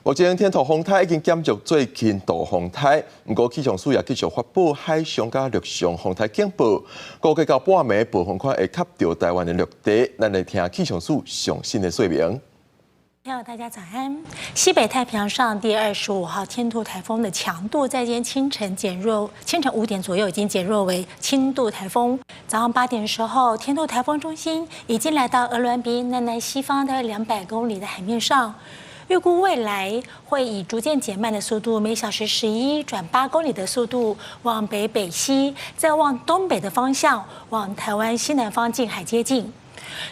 目前天图风台已经减弱最轻度风台，不过气象署也继续发布海上加陆上风台警报，估计到半暝部分款会卡到台湾的陆地。咱来听气象署上新的说明。 大家早安。西北太平洋上第25号天度台风的强度在今天清晨5点左右已经减弱为轻度台风。早上8点的时候，天度台风中心已经来到鹅銮鼻南西方大约200公里的海面上。 预估未来会以逐渐减慢的速度，每小时11转8公里的速度往北西，再往东北的方向往台湾西南方近海接近。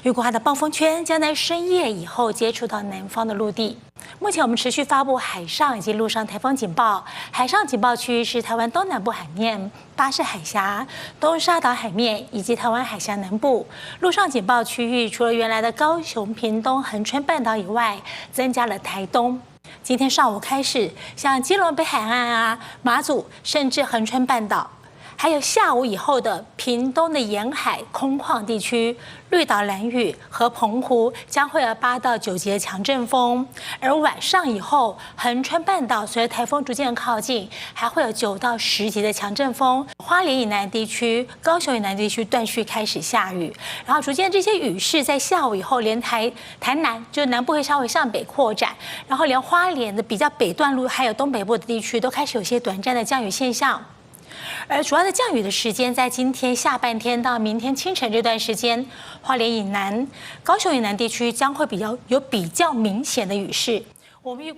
预估它的暴风圈将在深夜以后接触到南方的陆地。目前我们持续发布海上以及陆上台风警报。海上警报区域是台湾东南部海面、巴士海峡、东沙岛海面以及台湾海峡南部。陆上警报区域除了原来的高雄、屏东、恒春半岛以外，增加了台东。 今天上午开始，像基隆北海岸啊、马祖，甚至恒春半岛，还有下午以后的屏东的沿海空旷地区、绿岛、兰屿和澎湖将会有8到9级的强阵风，而晚上以后，恒春半岛随着台风逐渐靠近，还会有9到10级的强阵风。花莲以南地区、高雄以南地区断续开始下雨，然后逐渐这些雨势在下午以后，连台南就南部会稍微向北扩展，然后连花莲的比较北段路还有东北部的地区都开始有些短暂的降雨现象。 而主要的降雨的时间在今天下半天到明天清晨这段时间，花莲以南、高雄以南地区将会比较明显的雨势。我们预估。